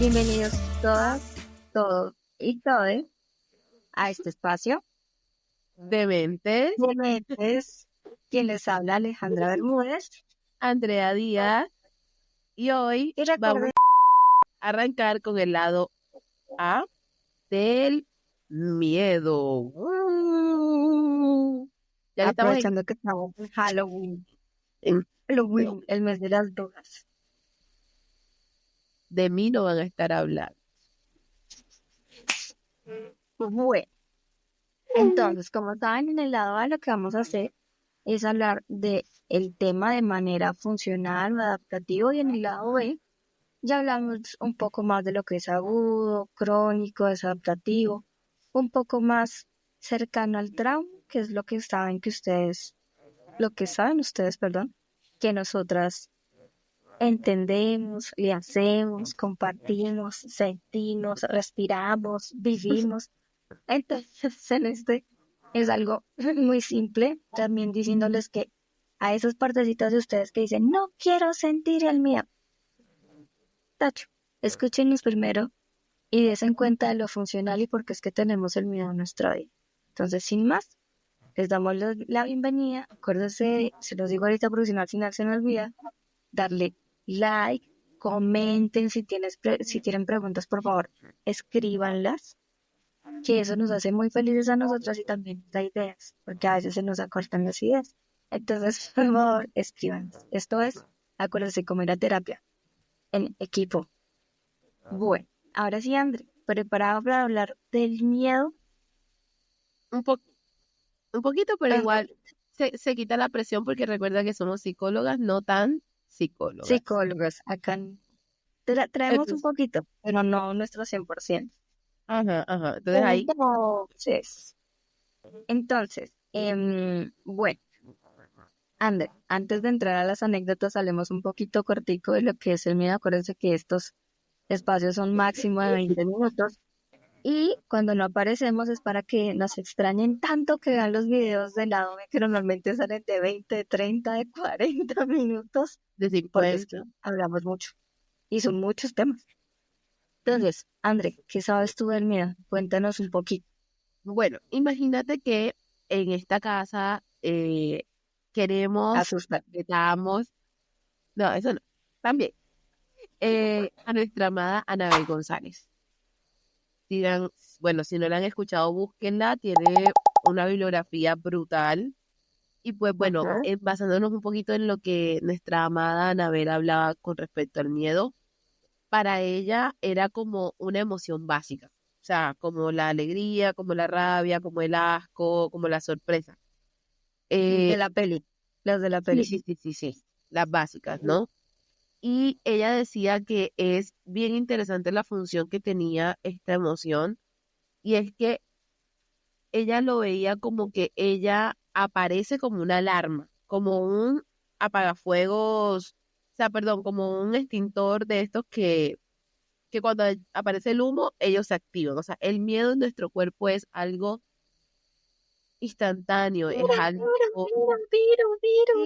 Bienvenidos todas, todos y todes a este espacio Dementes, de mentes. Quien les habla, Alejandra Bermúdez. Andrea Díaz, y hoy Y vamos recuerden, a arrancar con el lado A del miedo. Ya que estamos aprovechando que estamos en Halloween, en- el mes de las brujas. de mí no van a estar hablando. Bueno, entonces, como saben, en el lado A lo que vamos a hacer es hablar de el tema de manera funcional o adaptativo, y en el lado B ya hablamos un poco más de lo que es agudo, crónico, desadaptativo, un poco más cercano al trauma, que es lo que saben ustedes, perdón, que nosotras entendemos, le hacemos, compartimos, sentimos, respiramos, vivimos. Entonces, en este es algo muy simple, también diciéndoles que a esas partecitas de ustedes que dicen, no quiero sentir el miedo, tacho, escúchenos primero y des cuenta de lo funcional y por qué es que tenemos el miedo en nuestra vida. Entonces, sin más, les damos la bienvenida. Acuérdense, se los digo ahorita porque si no al final se me olvida, darle like, comenten si tienen preguntas, por favor, escríbanlas, que eso nos hace muy felices a nosotras y también nos da ideas, porque a veces se nos acortan las ideas. Entonces, por favor, escríbanos. Esto es, acuérdense, como era terapia, en equipo. Bueno, ahora sí, André, ¿preparado para hablar del miedo? Un, po- un poquito, pero Ajá. igual se quita la presión porque recuerda que somos psicólogas, no tan psicólogas. Psicólogos, acá traemos un Entonces, poquito, pero no nuestro 100%. ajá. Entonces ahí, Bueno, André, antes de entrar a las anécdotas, hablemos un poquito cortico de lo que es el miedo. Acuérdense que estos espacios son máximo de 20 minutos. Y cuando no aparecemos es para que nos extrañen tanto que vean los videos de lado B, que normalmente salen de 20, 30, de 40 minutos, de porque es que 50. hablamos mucho y son muchos temas. Entonces, André, ¿qué sabes tú del miedo? Cuéntanos un poquito. Bueno, imagínate que en esta casa queremos, Asusta. vetamos, no, eso no, también, a nuestra amada Anabel González. Digan, bueno, si no la han escuchado, búsquenla, tiene una bibliografía brutal. Y pues bueno, Ajá. basándonos un poquito en lo que nuestra amada Anabel hablaba con respecto al miedo, para ella era como una emoción básica. O sea, como la alegría, como la rabia, como el asco, como la sorpresa. De Eh, la peli, las de la sí, peli. sí, las básicas, ¿no? Y ella decía que es bien interesante la función que tenía esta emoción, y es que ella lo veía como que ella aparece como una alarma, como un apagafuegos, o sea, perdón, como un extintor de estos que cuando aparece el humo, ellos se activan. O sea, el miedo en nuestro cuerpo es algo instantáneo, es algo,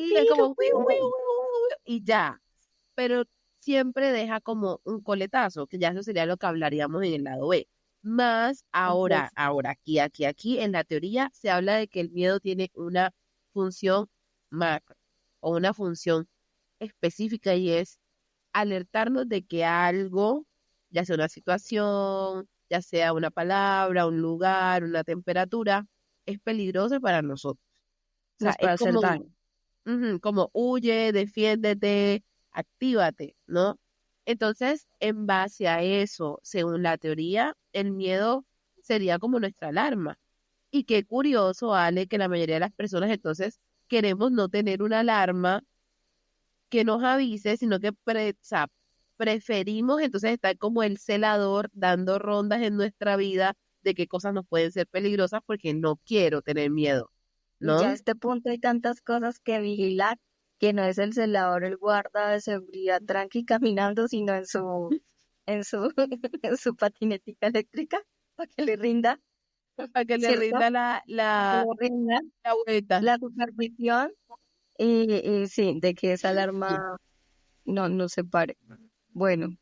sí, es como y ya, pero siempre deja como un coletazo, que ya eso sería lo que hablaríamos en el lado B. Más ahora, aquí, en la teoría se habla de que el miedo tiene una función macro o una función específica, y es alertarnos de que algo, ya sea una situación, ya sea una palabra, un lugar, una temperatura, es peligroso para nosotros. O sea, Nos es puede hacer como daño. como huye, defiéndete, actívate, ¿no? Entonces, en base a eso, según la teoría, el miedo sería como nuestra alarma. Y qué curioso, Ale, que la mayoría de las personas entonces queremos no tener una alarma que nos avise, sino que o sea, preferimos entonces estar como el celador dando rondas en nuestra vida de qué cosas nos pueden ser peligrosas porque no quiero tener miedo, Y ya a ¿no? este punto hay tantas cosas que vigilar, que no es el celador, el guarda de seguridad tranqui caminando, sino en su, en su patinetica eléctrica, para que le rinda, Para que le ¿cierto? rinda Para que le rinda la vuelta. la supervisión y sí, de que esa alarma no se pare. Bueno,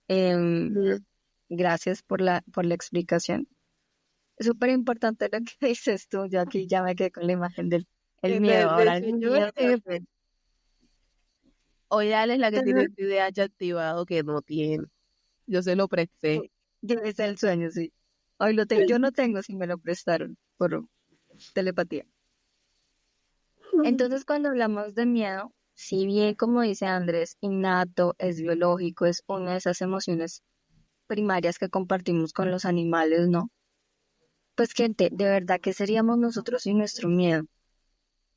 Em, Mm. gracias por la explicación. Es súper importante lo que dices tú. Yo aquí ya me quedé con la imagen del el miedo. Del Ahora el señor, miedo también. o ya él es la que tiene Entonces, el TDAH activado que no tiene. Yo se lo presté. ese es el sueño, sí. Hoy lo tengo. Yo no tengo si me lo prestaron por telepatía. Entonces, cuando hablamos de miedo, si bien, como dice Andrés, innato, es biológico, es una de esas emociones primarias que compartimos con los animales, ¿no? Pues, gente, de verdad, ¿qué seríamos nosotros sin nuestro miedo?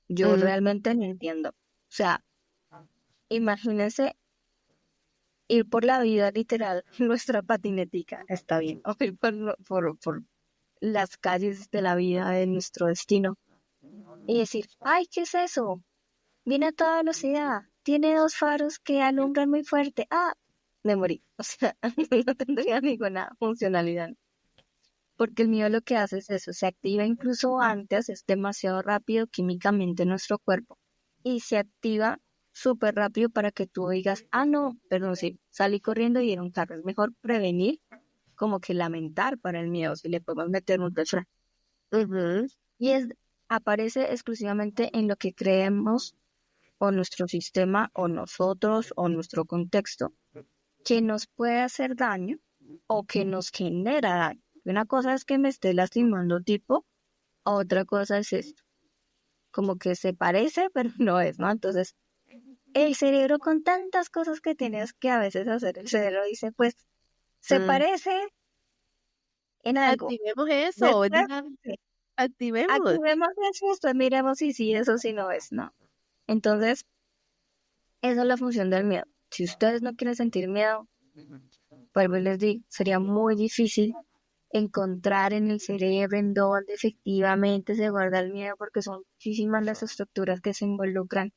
Yo Mm, realmente no entiendo. O sea, imagínense ir por la vida literal, nuestra patinetica, está bien, o ir por las calles de la vida, de nuestro destino, y decir, ay, ¿qué es eso? Viene a toda velocidad, tiene dos faros que alumbran muy fuerte, ah, me morí. O sea, no tendría ninguna funcionalidad, porque el miedo lo que hace es eso, se activa incluso antes, es demasiado rápido químicamente en nuestro cuerpo, y se activa súper rápido para que tú digas, ah, no, perdón, sí, salí corriendo y era un carro. Es mejor prevenir como que lamentar para el miedo, si le podemos meter un refrán. ujú. Y aparece exclusivamente en lo que creemos o nuestro sistema o nosotros o nuestro contexto que nos puede hacer daño o que nos genera daño. Una cosa es que me esté lastimando tipo, otra cosa es esto, como que se parece, pero no es, ¿no? Entonces, el cerebro con tantas cosas que tienes que a veces hacer, el cerebro dice, pues, se Mm. parece en algo. Activemos eso, Después, ¿verdad? sí, Activemos. activemos eso, después miremos si sí, eso sí no es, ¿no? Entonces, esa es la función del miedo. Si ustedes no quieren sentir miedo, pues les digo, sería muy difícil encontrar en el cerebro en donde efectivamente se guarda el miedo, porque son muchísimas las estructuras que se involucran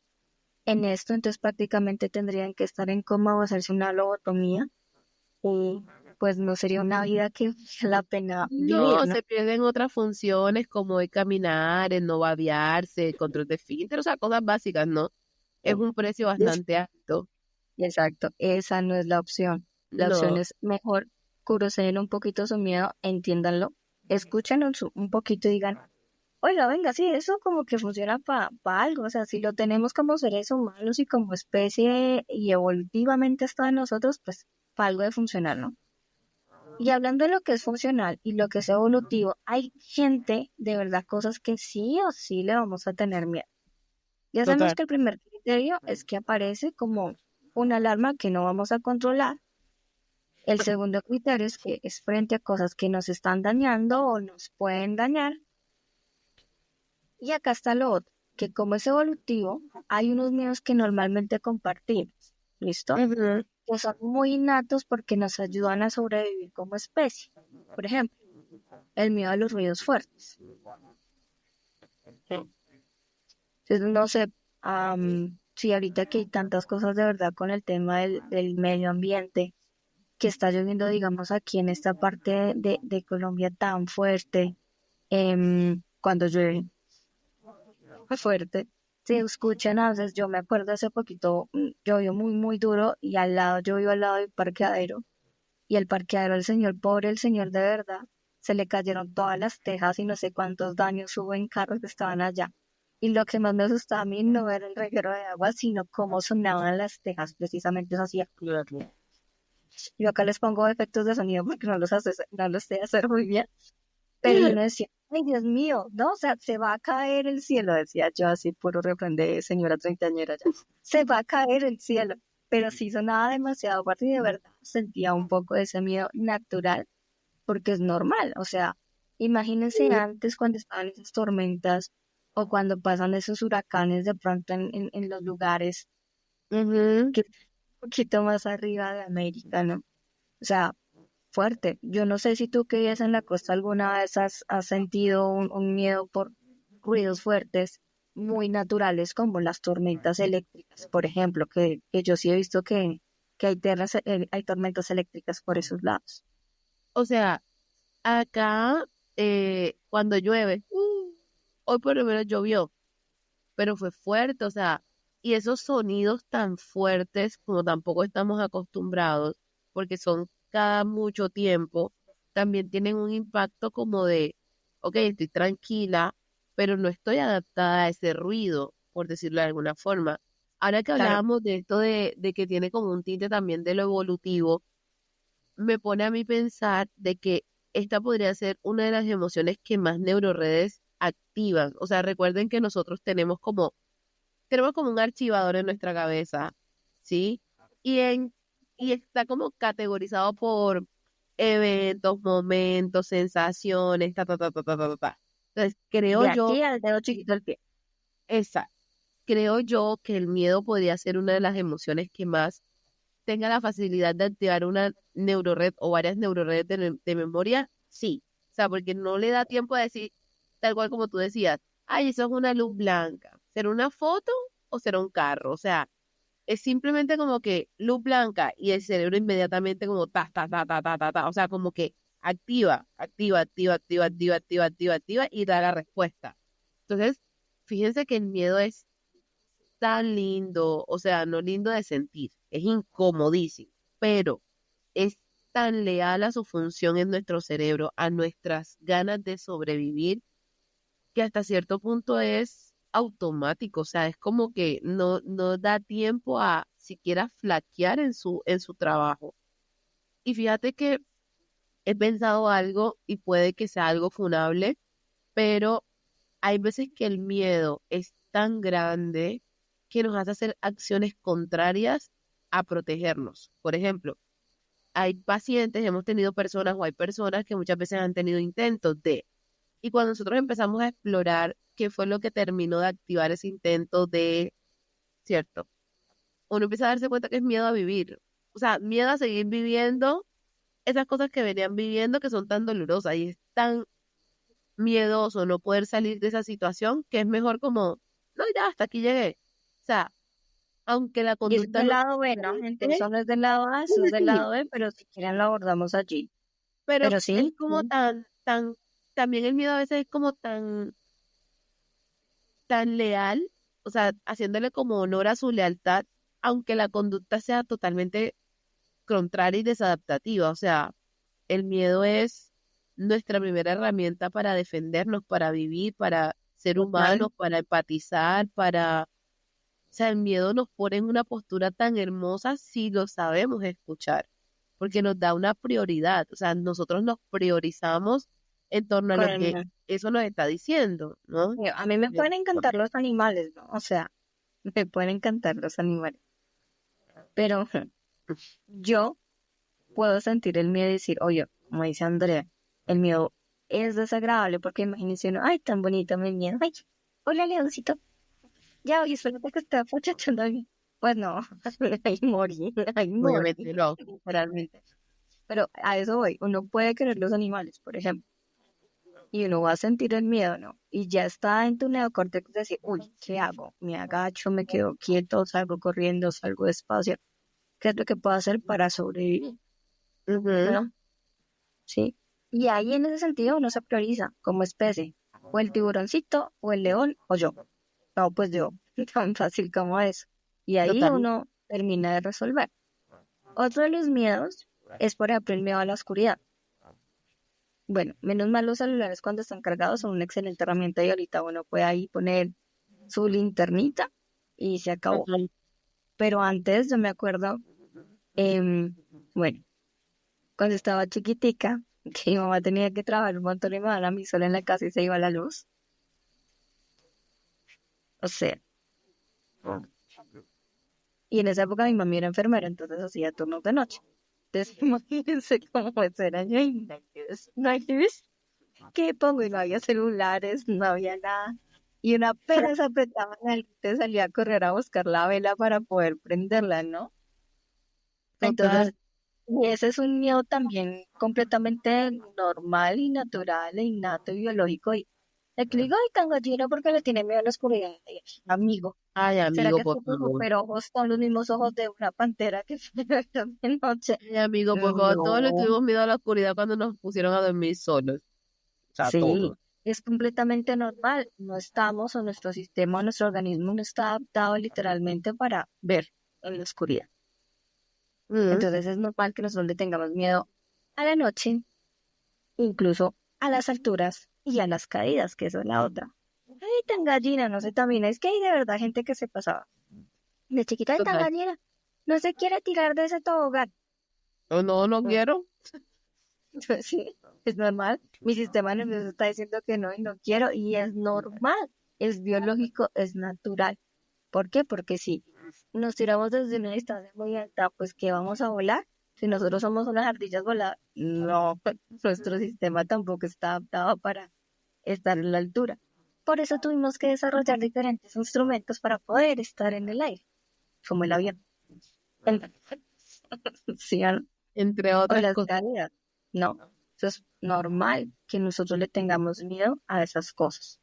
en esto, entonces prácticamente tendrían que estar en coma o hacerse una lobotomía, y pues no sería una vida que valga la pena vivir, No, ¿no? se pierden otras funciones como el caminar, el no babearse, el control de esfínter, o sea, cosas básicas, ¿no? Es un precio Es- bastante alto. Exacto, esa no es la opción. La opción No, es mejor curocen un poquito su miedo, entiéndanlo, escúchenlo un poquito y digan, oiga, venga, sí, eso como que funciona para algo, o sea, si lo tenemos como seres humanos y como especie y evolutivamente está en nosotros, pues para algo de funcionar, ¿no? Y hablando de lo que es funcional y lo que es evolutivo, hay gente, de verdad, cosas que sí o sí le vamos a tener miedo. Ya sabemos total. que el primer criterio es que aparece como una alarma que no vamos a controlar. El segundo criterio es que es frente a cosas que nos están dañando o nos pueden dañar. Y acá está lo otro, que como es evolutivo, hay unos miedos que normalmente compartimos, ¿listo? Ujú. Que son muy innatos porque nos ayudan a sobrevivir como especie. Por ejemplo, el miedo a los ruidos fuertes. Entonces, no sé, si ahorita que hay tantas cosas de verdad con el tema del medio ambiente, que está lloviendo, digamos, aquí en esta parte de Colombia tan fuerte, cuando llueve muy fuerte, se escuchan a veces, yo me acuerdo hace poquito, llovió muy, muy duro y al lado, yo vivo al lado del parqueadero, y el parqueadero, el señor, pobre, el señor de verdad, se le cayeron todas las tejas y no sé cuántos daños hubo en carros que estaban allá. Y lo que más me asustaba a mí no era el reguero de agua, sino cómo sonaban las tejas, precisamente eso hacía. Yo acá les pongo efectos de sonido porque no los sé hacer muy bien, pero yo no decía, ay Dios mío, no, o sea, se va a caer el cielo, decía yo así, puro refrán de señora treintañera ya, se va a caer el cielo, pero sí sonaba demasiado fuerte y de verdad sentía un poco de ese miedo natural, porque es normal, o sea, imagínense antes cuando estaban esas tormentas o cuando pasan esos huracanes de pronto en los lugares Ujú. que un poquito más arriba de América, ¿no? O sea, fuerte. Yo no sé si tú que vives en la costa alguna vez has sentido un miedo por ruidos fuertes muy naturales como las tormentas eléctricas, por ejemplo, que yo sí he visto que hay tormentas eléctricas por esos lados. O sea, acá cuando llueve, hoy por lo menos llovió, pero fue fuerte, o sea, y esos sonidos tan fuertes como tampoco estamos acostumbrados. porque son cada mucho tiempo, también tienen un impacto como de, ok, estoy tranquila, pero no estoy adaptada a ese ruido, por decirlo de alguna forma. Ahora que Claro, hablábamos de esto de que tiene como un tinte también de lo evolutivo, me pone a mí pensar de que esta podría ser una de las emociones que más neuroredes activan. O sea, recuerden que nosotros tenemos como un archivador en nuestra cabeza, ¿sí? Y, en, y está como categorizado por eventos, momentos, sensaciones, ta, ta, ta, ta, ta, ta, ta. Entonces, de aquí al dedo chiquito del pie. esa, creo yo que el miedo podría ser una de las emociones que más tenga la facilidad de activar una neurored o varias neuroredes de memoria, sí. O sea, porque no le da tiempo a decir, tal cual como tú decías, ay, eso es una luz blanca. ¿Será una foto o será un carro? O sea, es simplemente como que luz blanca y el cerebro inmediatamente como ta, ta, ta, ta, ta, ta, ta. O sea, como que activa, activa, activa, activa, activa, activa, activa, activa y da la respuesta. Entonces, fíjense que el miedo es tan lindo, o sea, no lindo de sentir, es incomodísimo, pero es tan leal a su función en nuestro cerebro, a nuestras ganas de sobrevivir, que hasta cierto punto es automático, o sea, es como que no da tiempo a siquiera flaquear en su trabajo. Y fíjate que he pensado algo y puede que sea algo funable, pero hay veces que el miedo es tan grande que nos hace hacer acciones contrarias a protegernos. Por ejemplo, hay pacientes, hemos tenido personas o hay personas que muchas veces han tenido intentos de, y cuando nosotros empezamos a explorar qué fue lo que terminó de activar ese intento de, ¿cierto? Uno empieza a darse cuenta que es miedo a vivir, o sea, miedo a seguir viviendo esas cosas que venían viviendo que son tan dolorosas y es tan miedoso no poder salir de esa situación, que es mejor como, no, ya, hasta aquí llegué. O sea, aunque la Y eso es conducta del no lado B, ¿no? Entonces no es del lado A, eso es del sí, lado B, pero si quieren lo abordamos allí. pero Pero es sí, como sí, también el miedo a veces es como tan leal, o sea, haciéndole como honor a su lealtad, aunque la conducta sea totalmente contraria y desadaptativa. O sea, el miedo es nuestra primera herramienta para defendernos, para vivir, para ser total. humanos, para empatizar, para... O sea, el miedo nos pone en una postura tan hermosa si lo sabemos escuchar, porque nos da una prioridad. O sea, nosotros nos priorizamos en torno a Con lo el que miedo. eso nos está diciendo, ¿no? A mí me Bien. pueden encantar los animales, ¿no? O sea, me pueden encantar los animales, pero yo puedo sentir el miedo y decir, oye, como dice Andrea, el miedo es desagradable porque imagínense uno, ay, tan bonito mi miedo, ay, hola leoncito, ya, oye, espérate que está apachachando a mí. Pues no, ahí morí, Obviamente no. literalmente. Pero a eso voy, uno puede querer los animales, por ejemplo, y uno va a sentir el miedo, ¿no? Y ya está en tu neocórtex decir, uy, ¿qué hago? Me agacho, me quedo quieto, salgo corriendo, salgo despacio. ¿Qué es lo que puedo hacer para sobrevivir? Ujú. ¿No? ¿Sí? Y ahí en ese sentido uno se prioriza como especie, o el tiburoncito, o el león, o yo. No, pues yo, tan fácil como eso. Y ahí Total. uno termina de resolver. Otro de los miedos es, por ejemplo, el miedo a la oscuridad. Bueno, menos mal los celulares cuando están cargados son una excelente herramienta y ahorita uno puede ahí poner su linternita y se acabó. Ujú. Pero antes yo me acuerdo, em, bueno, cuando estaba chiquitica, que mi mamá tenía que trabajar un montón y me daban a mí sola en la casa y se iba la luz. O sea, y en esa época mi mamá era enfermera, entonces hacía turnos de noche. Entonces imagínense cómo era yo y no hay luz, ¿qué pongo? Y no había celulares, no había nada. Y una apenas apretaba la luz, te salía a correr a buscar la vela para poder prenderla, ¿no? Total. Entonces, y ese es un miedo también completamente normal y natural e innato y biológico. Y el que le digo, ay, tan gallina porque le tiene miedo a la oscuridad. Y, amigo, Ay, ¿será amigo, que por tus favor. super ojos son los mismos ojos de una pantera que fue de noche? Ay, amigo, por favor. Todos le No, tuvimos miedo a la oscuridad cuando nos pusieron a dormir solos. O sea, sí, todos. es completamente normal. No estamos, o nuestro sistema, o nuestro organismo no está adaptado literalmente para ver en la oscuridad. Mm, Entonces es normal que nosotros le tengamos miedo a la noche, incluso a las alturas y a las caídas, que eso es la otra. Ay, tan gallina, no sé, también es que hay de verdad gente que se pasaba. De chiquita, ay, tan total. gallina, no se quiere tirar de ese tobogán. O no, no No, quiero. sí, es normal. Mi sistema nervioso está diciendo que no y no quiero, y es normal, es biológico, es natural. ¿Por qué? Porque si nos tiramos desde una distancia muy alta, pues que vamos a volar. Si nosotros somos unas ardillas voladoras, no, nuestro sistema tampoco está adaptado para estar en la altura. Por eso tuvimos que desarrollar diferentes instrumentos para poder estar en el aire, como el avión, el, sí, Entre o otras la cosas. escalera. No, eso es normal que nosotros le tengamos miedo a esas cosas.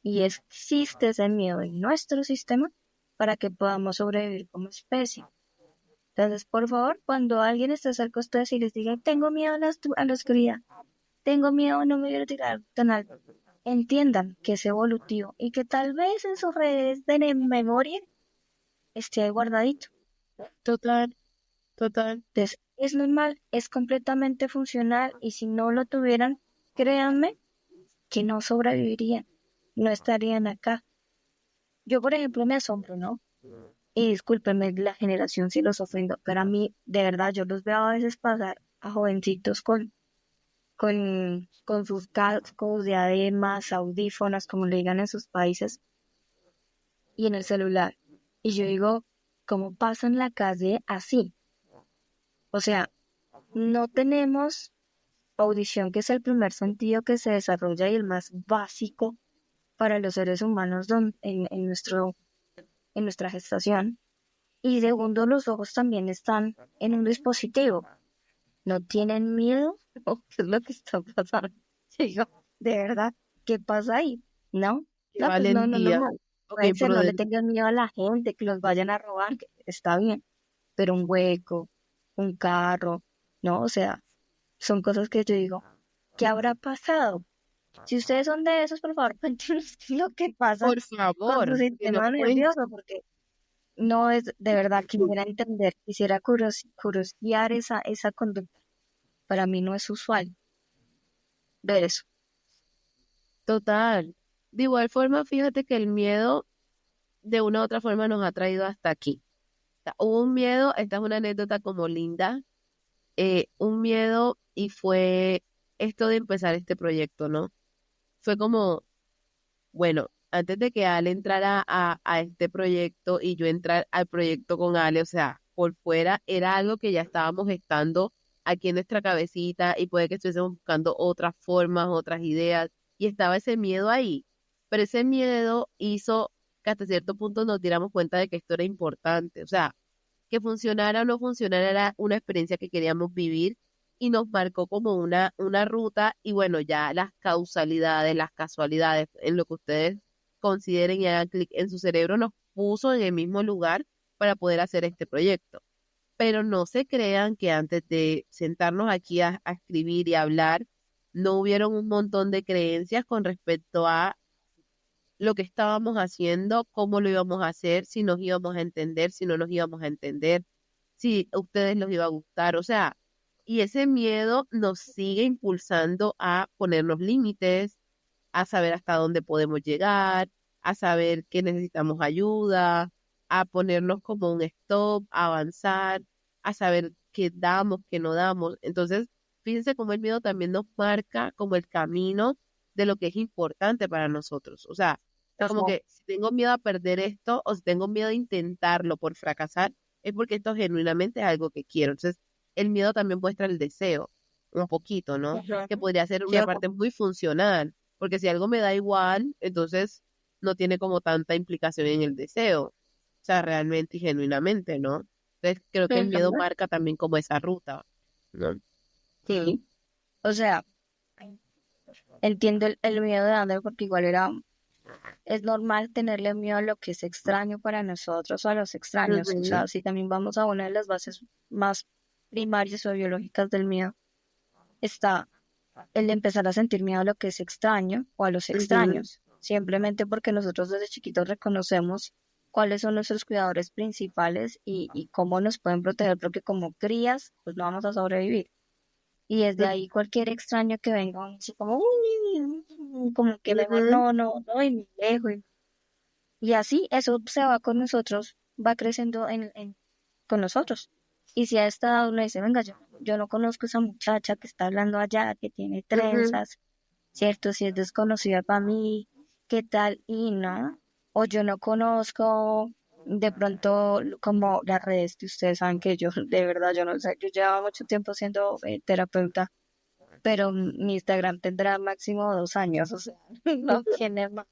Y existe ese miedo en nuestro sistema para que podamos sobrevivir como especie. Entonces, por favor, cuando alguien esté cerca de ustedes y les diga, tengo miedo a la oscuridad, tengo miedo, no me quiero tirar tan alto, entiendan que es evolutivo y que tal vez en sus redes de memoria esté ahí guardadito. Total, total. Entonces, es normal, es completamente funcional y si no lo tuvieran, créanme que no sobrevivirían, no estarían acá. Yo, por ejemplo, me asombro, ¿no? Y discúlpenme la generación si los ofendo, pero a mí, de verdad, yo los veo a veces pasar a jovencitos con sus cascos, diademas, audífonos, como le digan en sus países, y en el celular. Y yo digo, ¿cómo pasan la calle así? O sea, no tenemos audición, que es el primer sentido que se desarrolla y el más básico para los seres humanos en nuestra gestación. Y segundo, los ojos también están en un dispositivo. ¿No tienen miedo? ¿O qué es lo que está pasando? Yo digo, de verdad, ¿qué pasa ahí? ¿No? Qué No, pues no, no, no, valentía. no. Ok, Puede ser, no le prudente. tengan miedo a la gente, que los vayan a robar, que está bien. Pero un hueco, un carro, ¿no? O sea, son cosas que yo digo, ¿qué habrá pasado? Si ustedes son de esos, por favor, cuéntenos qué es lo que pasa Por con su favor, que nos sistema cuente. nervioso, porque no es de verdad, quisiera entender, quisiera curiosear esa conducta. Para mí no es usual ver eso. Total. De igual forma, fíjate que el miedo de una u otra forma nos ha traído hasta aquí. O sea, hubo un miedo, esta es una anécdota como linda, un miedo y fue esto de empezar este proyecto, ¿no? Fue como, bueno, antes de que Ale entrara a este proyecto y yo entrar al proyecto con Ale, o sea, por fuera era algo que ya estábamos gestando aquí en nuestra cabecita y puede que estuviésemos buscando otras formas, otras ideas, y estaba ese miedo ahí. Pero ese miedo hizo que hasta cierto punto nos diéramos cuenta de que esto era importante, o sea, que funcionara o no funcionara era una experiencia que queríamos vivir y nos marcó como una ruta y bueno, ya las causalidades, las casualidades, en lo que ustedes consideren y hagan clic en su cerebro, nos puso en el mismo lugar para poder hacer este proyecto. Pero no se crean que antes de sentarnos aquí a escribir y a hablar, no hubieron un montón de creencias con respecto a lo que estábamos haciendo, cómo lo íbamos a hacer, si nos íbamos a entender, si no nos íbamos a entender, si a ustedes les iba a gustar, o sea, y ese miedo nos sigue impulsando a ponernos límites, a saber hasta dónde podemos llegar, a saber que necesitamos ayuda, a ponernos como un stop, a avanzar, a saber qué damos, qué no damos. Entonces, fíjense cómo el miedo también nos marca como el camino de lo que es importante para nosotros. O sea, como Ajá. que si tengo miedo a perder esto o si tengo miedo a intentarlo por fracasar, es porque esto genuinamente es algo que quiero. Entonces, el miedo también muestra el deseo, un poquito, ¿no? Ajá. Que podría ser Sí, una ojo. parte muy funcional, porque si algo me da igual, entonces no tiene como tanta implicación en el deseo, o sea, realmente y genuinamente, ¿no? Entonces, creo que el miedo Ajá. marca también como esa ruta. ¿No? Sí. O sea, entiendo el miedo de Ander porque igual es normal tenerle miedo a lo que es extraño para nosotros o a los extraños. O Ujú, sea, si también vamos a una de las bases más primarias o biológicas del miedo, está el de empezar a sentir miedo a lo que es extraño o a los ujú, extraños, simplemente porque nosotros desde chiquitos reconocemos. cuáles son nuestros cuidadores principales y cómo nos pueden proteger, porque como crías, pues no vamos a sobrevivir. Y desde ahí cualquier extraño que venga, así como, como que mejor Ujú. no, y me alejo. Y así eso se va con nosotros, va creciendo con nosotros. Y si a esta edad uno dice, venga, yo no conozco a esa muchacha que está hablando allá, que tiene Ujú. trenzas, ¿cierto? Si es desconocida para mí, ¿qué tal? Y no, o yo no conozco de pronto como las redes que ustedes saben que yo, de verdad, yo no sé, yo llevo mucho tiempo siendo terapeuta, pero mi Instagram tendrá máximo 2 años, o sea, no tiene más.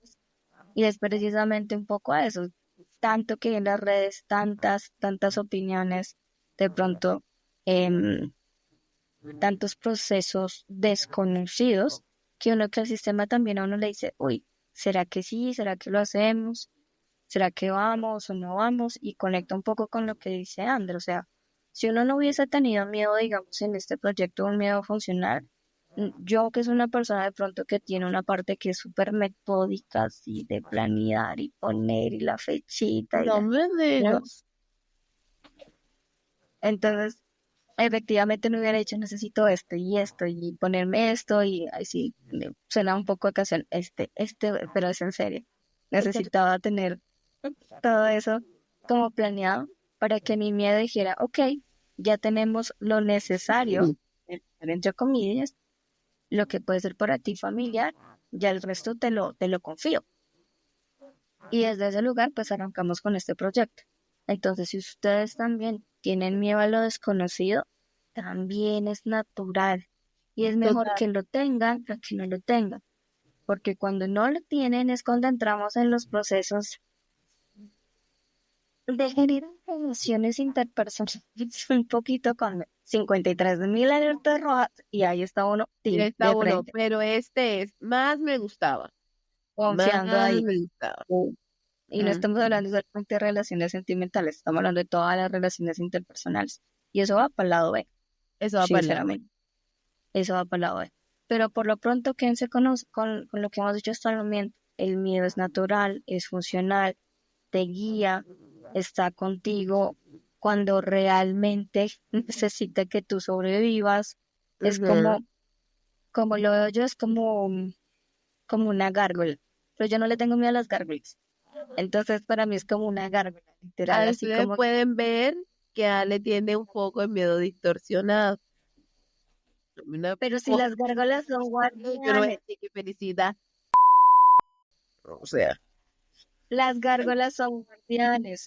Y es precisamente un poco a eso, tanto que en las redes, tantas opiniones, de pronto, em, tantos procesos desconocidos, que uno que el sistema también a uno le dice, uy, ¿será que sí? ¿Será que lo hacemos? ¿Será que vamos o no vamos? Y conecta un poco con lo que dice André, o sea, si uno no hubiese tenido miedo, digamos, en este proyecto, un miedo funcional, yo que soy una persona de pronto que tiene una parte que es súper metódica, así de planear y poner y la fechita y No la... me ¿no? digas. Entonces, efectivamente no hubiera dicho necesito esto y ponerme esto y así suena un poco a ocasión, pero es en serio. Necesitaba tener todo eso como planeado para que mi miedo dijera, ok, ya tenemos lo necesario, entre comillas, lo que puede ser para ti familiar, ya el resto te lo confío. Y desde ese lugar, pues arrancamos con este proyecto. Entonces, si ustedes también tienen miedo a lo desconocido, también es natural. Y es mejor Total. que lo tengan a que no lo tengan. Porque cuando no lo tienen es cuando entramos en los procesos de generar relaciones interpersonales un poquito con 53.000 alertas rojas y ahí está uno, Mira, tin, está de uno, frente, pero este es, más me gustaba. Más confiando ahí. me gustaba. Y no Mm. estamos hablando solamente de relaciones sentimentales, estamos hablando de todas las relaciones interpersonales. Y eso va para el lado B, Eso va para el lado. sinceramente. Eso va para el lado B. Pero por lo pronto, quédense con lo que hemos dicho hasta el momento. El miedo es natural, es funcional, te guía, está contigo cuando realmente necesita que tú sobrevivas. Es Ujú. como lo veo yo, es como una gárgola. Pero yo no le tengo miedo a las gárgolas. Entonces, para mí es como una gárgola, literal, Ah, así ustedes como, pueden ver que Ale tiene un poco de miedo distorsionado. Una pero si cosa, las gárgolas son yo no voy a guardianes, decir que felicidad. O sea, las gárgolas son guardianes,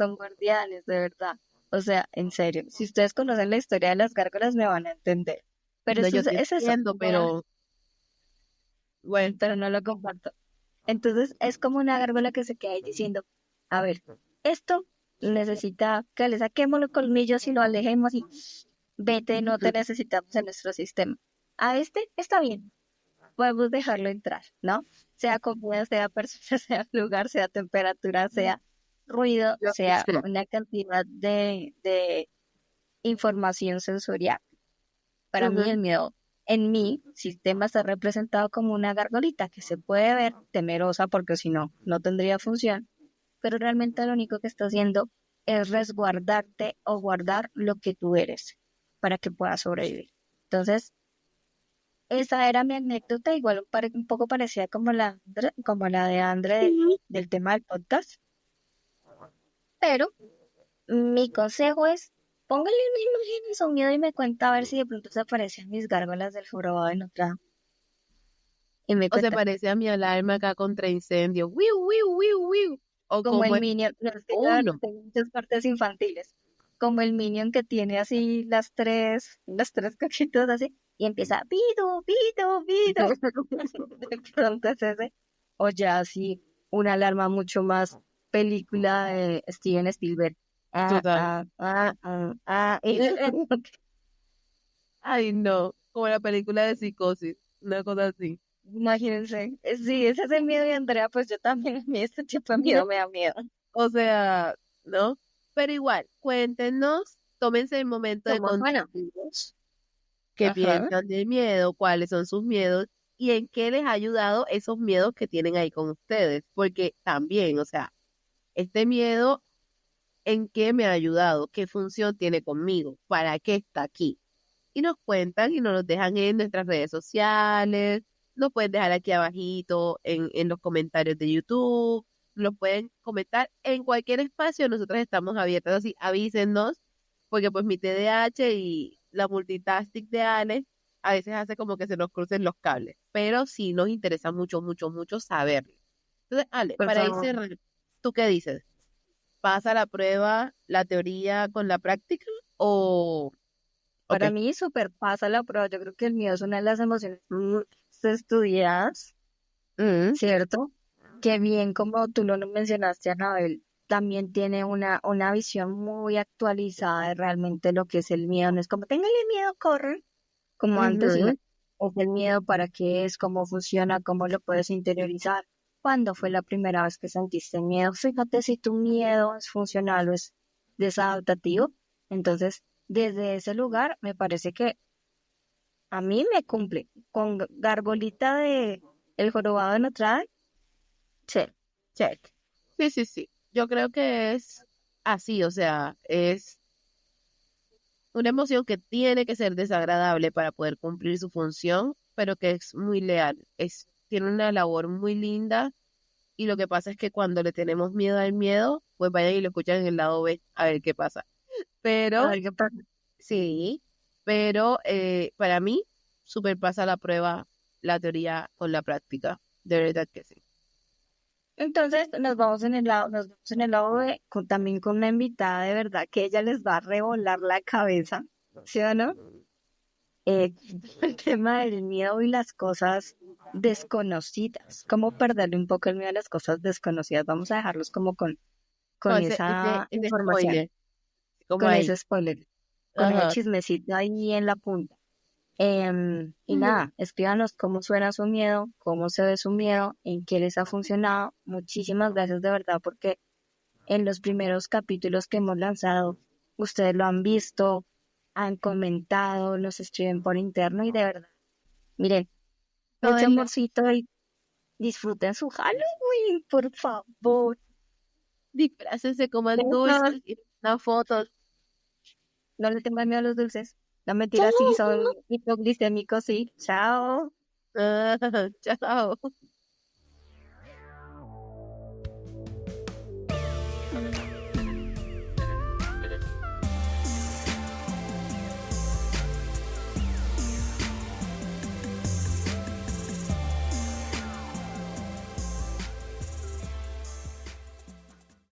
de verdad. O sea, en serio, si ustedes conocen la historia de las gárgolas me van a entender. Pero no, esto yo te es eso, entiendo, pero bueno, pero no lo comparto. Entonces, es como una gárgola que se queda ahí diciendo, a ver, esto necesita que le saquemos los colmillos y lo alejemos y vete, no te necesitamos en nuestro sistema. A este está bien, podemos dejarlo entrar, ¿no? Sea comida, sea persona, sea lugar, sea temperatura, sea ruido, yo qué sea sé. una cantidad de información sensorial. Para mí Ujú. el miedo en mi sistema está representado como una gargolita que se puede ver temerosa porque si no, no tendría función, pero realmente lo único que está haciendo es resguardarte o guardar lo que tú eres para que puedas sobrevivir. Entonces, esa era mi anécdota, igual un poco parecida como la de André del tema del podcast, pero mi consejo es, póngale una imagen de su miedo y me cuenta a ver si de pronto se aparecen mis gárgolas del jorobado de Notre Dame. Y me O se cuenta, parece a mi alarma acá contra incendio. Wiu, wiu, wiu, wiu. O como como el es Minion, no, es que yo uno. tengo muchas partes infantiles, como el Minion que tiene así las tres cachitos así, y empieza, pido, pido, pido. De pronto es ese, o ya así, una alarma mucho más película de Steven Spielberg. Total. Ay, no. Como la película de Psicosis. Una cosa así. Imagínense, sí, ese es el miedo de Andrea, pues yo también, a mí este tipo de miedo me da miedo. O sea, ¿no? Pero igual, cuéntenos, tómense el momento de Somos bueno. contarnos qué Ajá. piensan del miedo, cuáles son sus miedos y en qué les ha ayudado esos miedos que tienen ahí con ustedes. Porque también, o sea, este miedo, ¿en qué me ha ayudado? ¿Qué función tiene conmigo? ¿Para qué está aquí? Y nos cuentan y nos los dejan en nuestras redes sociales, nos pueden dejar aquí abajito en los comentarios de YouTube, lo pueden comentar en cualquier espacio, nosotras estamos abiertas, así avísennos, porque pues mi TDAH y la multitasking de Ale a veces hace como que se nos crucen los cables, pero sí nos interesa mucho, mucho, mucho saberlo. Entonces, Ale, Por para ir favor. cerrando, ¿tú qué dices? ¿Pasa la prueba, la teoría con la práctica o ok? Para mí, súper pasa la prueba. Yo creo que el miedo es una de las emociones más estudiadas, Mm, ¿cierto? Que bien, como tú lo mencionaste, Anabel, también tiene una visión muy actualizada de realmente lo que es el miedo. No es como, téngale miedo, corre, como antes, sino ujú. es el miedo para qué es, cómo funciona, cómo lo puedes interiorizar. ¿Cuándo fue la primera vez que sentiste miedo? Fíjate si tu miedo es funcional o es desadaptativo. Entonces, desde ese lugar, me parece que a mí me cumple. Con Gargolita de El Jorobado de Notre Dame, sí. Check. Sí, sí, sí. Yo creo que es así, o sea, es una emoción que tiene que ser desagradable para poder cumplir su función, pero que es muy leal. Tiene una labor muy linda y lo que pasa es que cuando le tenemos miedo al miedo, pues vayan y lo escuchan en el lado B a ver qué pasa. A Pero ver qué pasa. sí, pero para mí, super pasa la prueba, la teoría con la práctica. De verdad que sí. Entonces nos vamos en el lado B, también con una invitada de verdad que ella les va a revolar la cabeza, ¿sí o no? El tema del miedo y las cosas desconocidas. ¿Cómo perderle un poco el miedo a las cosas desconocidas? Vamos a dejarlos como con Con esa ese información, spoiler, como con ahí. ese spoiler, con ese Ajá. chismecito ahí en la punta. Y Ujú. nada, escríbanos cómo suena su miedo, cómo se ve su miedo, en qué les ha funcionado. Muchísimas gracias de verdad porque en los primeros capítulos que hemos lanzado, ustedes lo han visto, han comentado, nos escriben por interno y de verdad, miren, Todo mucho es amorcito y disfruten su Halloween, por favor. disfraces, se coman No, dulces, y las fotos. no le tengan miedo a los dulces. No mentiras, sí, son hipoglicémicos, sí. Chao. Ah, chao.